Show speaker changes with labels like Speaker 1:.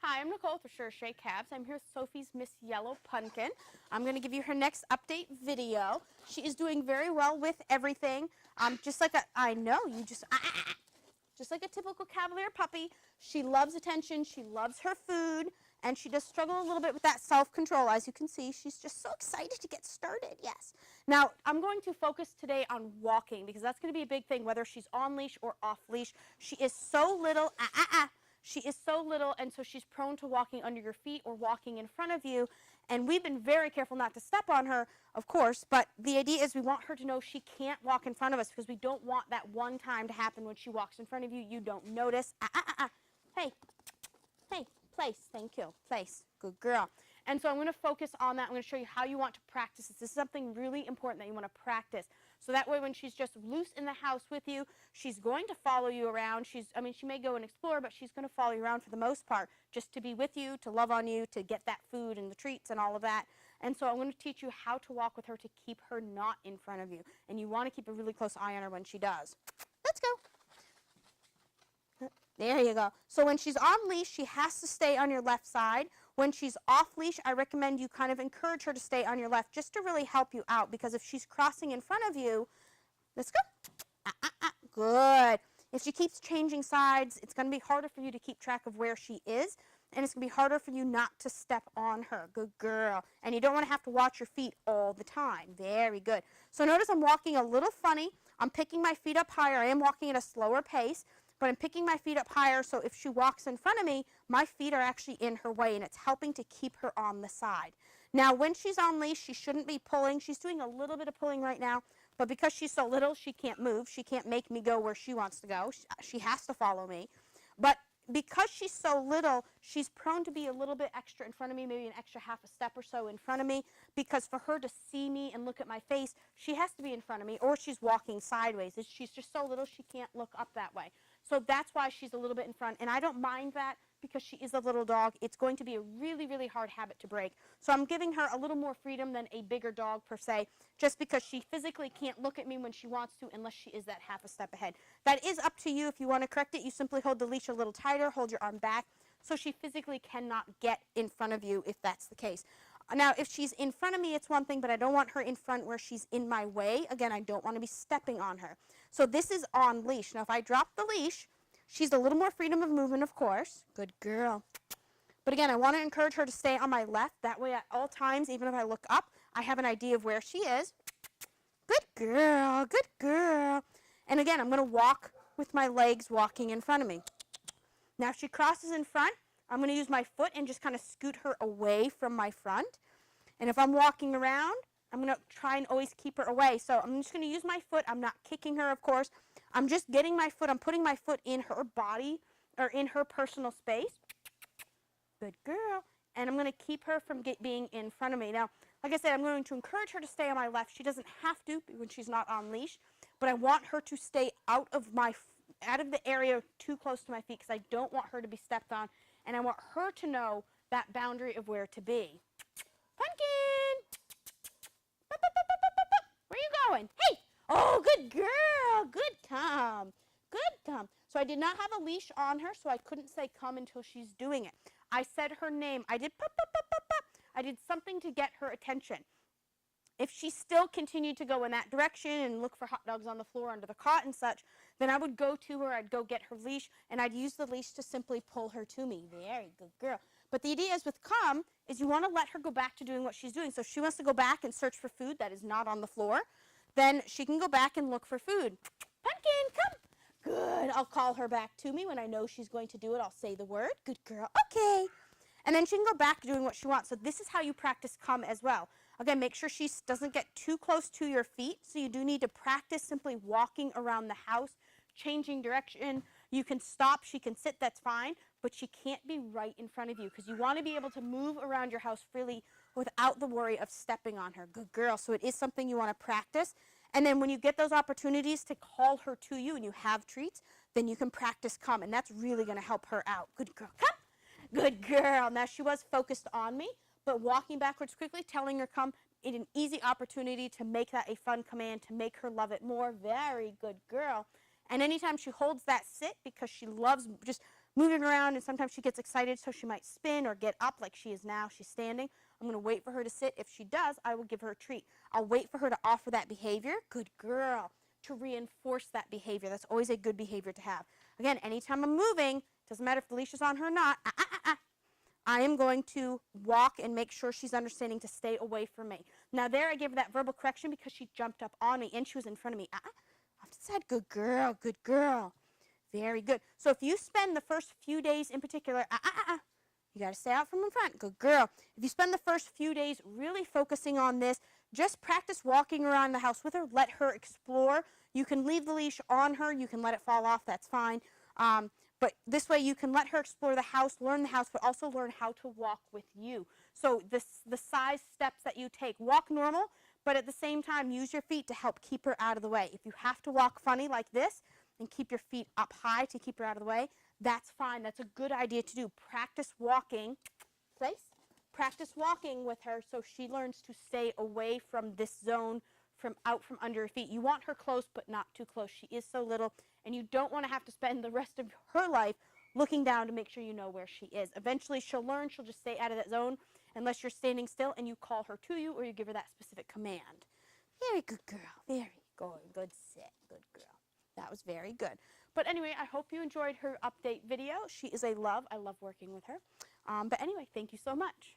Speaker 1: Hi, I'm Nicole for Sure Shake Cabs. I'm here with Sophie's Miss Yellow Punkin. I'm going to give you her next update video. She is doing very well with everything. Just like I know you just like a typical Cavalier puppy. She loves attention. She loves her food, and she does struggle a little bit with that self-control. As you can see, she's just so excited to get started. Yes. Now I'm going to focus today on walking because that's going to be a big thing, whether she's on leash or off leash. She is so little. She is so little, and so she's prone to walking under your feet or walking in front of you. And we've been very careful not to step on her, of course, but the idea is we want her to know she can't walk in front of us because we don't want that one time to happen when she walks in front of you, you don't notice. Hey, hey, place, thank you, place, good girl. And so I'm going to focus on that. I'm going to show you how you want to practice this. This is something really important that you want to practice. So that way when she's just loose in the house with you, she's going to follow you around. She may go and explore, but she's going to follow you around for the most part, just to be with you, to love on you, to get that food and the treats and all of that. And so I'm going to teach you how to walk with her to keep her not in front of you. And you want to keep a really close eye on her when she does. Let's go. There you go. So when she's on leash, she has to stay on your left side. When she's off leash, I recommend you kind of encourage her to stay on your left just to really help you out, because if she's crossing in front of you, let's go. Good. If she keeps changing sides, it's going to be harder for you to keep track of where she is, and it's going to be harder for you not to step on her. Good girl. And you don't want to have to watch your feet all the time. Very good. So notice I'm walking a little funny. I'm picking my feet up higher. I am walking at a slower pace, but I'm picking my feet up higher, so if she walks in front of me, my feet are actually in her way, and it's helping to keep her on the side. Now, when she's on leash, she shouldn't be pulling. She's doing a little bit of pulling right now, but because she's so little, she can't move. She can't make me go where she wants to go. She has to follow me. But because she's so little, she's prone to be a little bit extra in front of me, maybe an extra half a step or so in front of me, because for her to see me and look at my face, she has to be in front of me, or she's walking sideways. She's just so little, she can't look up that way. So that's why she's a little bit in front, and I don't mind that because she is a little dog. It's going to be a really, really hard habit to break. So I'm giving her a little more freedom than a bigger dog per se, just because she physically can't look at me when she wants to unless she is that half a step ahead. That is up to you. If you want to correct it, you simply hold the leash a little tighter, hold your arm back, so she physically cannot get in front of you if that's the case. Now, if she's in front of me, it's one thing, but I don't want her in front where she's in my way. Again, I don't want to be stepping on her. So this is on leash. Now, if I drop the leash, she's a little more freedom of movement, of course. Good girl. But again, I want to encourage her to stay on my left. That way, at all times, even if I look up, I have an idea of where she is. Good girl. Good girl. And again, I'm going to walk with my legs walking in front of me. Now, if she crosses in front, I'm going to use my foot and just kind of scoot her away from my front. And if I'm walking around, I'm going to try and always keep her away. So I'm just going to use my foot. I'm not kicking her, of course. I'm just getting my foot. I'm putting my foot in her body or in her personal space. Good girl. And I'm going to keep her from being in front of me. Now, like I said, I'm going to encourage her to stay on my left. She doesn't have to when she's not on leash, but I want her to stay out of the area too close to my feet because I don't want her to be stepped on, and I want her to know that boundary of where to be. Punkin! Where are you going? Hey! Oh, good girl. Good come. Good come. So I did not have a leash on her, so I couldn't say come until she's doing it. I said her name. I did pop, pop, pop, pop, pop. I did something to get her attention. If she still continued to go in that direction and look for hot dogs on the floor under the cot and such, then I would go to her, I'd go get her leash, and I'd use the leash to simply pull her to me. Very good girl. But the idea is with come is you want to let her go back to doing what she's doing. So if she wants to go back and search for food that is not on the floor, then she can go back and look for food. Punkin, come. Good. I'll call her back to me when I know she's going to do it. I'll say the word. Good girl. Okay. And then she can go back doing what she wants. So this is how you practice come as well. Again, make sure she doesn't get too close to your feet. So you do need to practice simply walking around the house, changing direction. You can stop. She can sit. That's fine. But she can't be right in front of you because you want to be able to move around your house freely without the worry of stepping on her. Good girl. So it is something you want to practice. And then when you get those opportunities to call her to you and you have treats, then you can practice come. And that's really going to help her out. Good girl. Come. Good girl. Now, she was focused on me, but walking backwards quickly, telling her come, is an easy opportunity to make that a fun command, to make her love it more. Very good girl. And anytime she holds that sit, because she loves just moving around, and sometimes she gets excited, so she might spin or get up like she is now. She's standing. I'm going to wait for her to sit. If she does, I will give her a treat. I'll wait for her to offer that behavior. Good girl. To reinforce that behavior. That's always a good behavior to have. Again, anytime I'm moving, doesn't matter if the leash is on her or not, I am going to walk and make sure she's understanding to stay away from me. Now there I gave her that verbal correction because she jumped up on me and she was in front of me. Off to the side. Good girl. Good girl. Very good. So if you spend the first few days in particular, you got to stay out from in front. Good girl. If you spend the first few days really focusing on this, just practice walking around the house with her. Let her explore. You can leave the leash on her. You can let it fall off. That's fine. But this way you can let her explore the house, learn the house, but also learn how to walk with you. So the size steps that you take, walk normal, but at the same time use your feet to help keep her out of the way. If you have to walk funny like this and keep your feet up high to keep her out of the way, that's fine. That's a good idea to do. Practice walking. Place. Practice walking with her so she learns to stay away from this zone, out from under her feet. You want her close, but not too close. She is so little, and you don't want to have to spend the rest of her life looking down to make sure you know where she is. Eventually, she'll learn. She'll just stay out of that zone unless you're standing still and you call her to you or you give her that specific command. Very good girl. Very good. Good sit. Good girl. That was very good. But anyway, I hope you enjoyed her update video. She is a love. I love working with her. But anyway, thank you so much.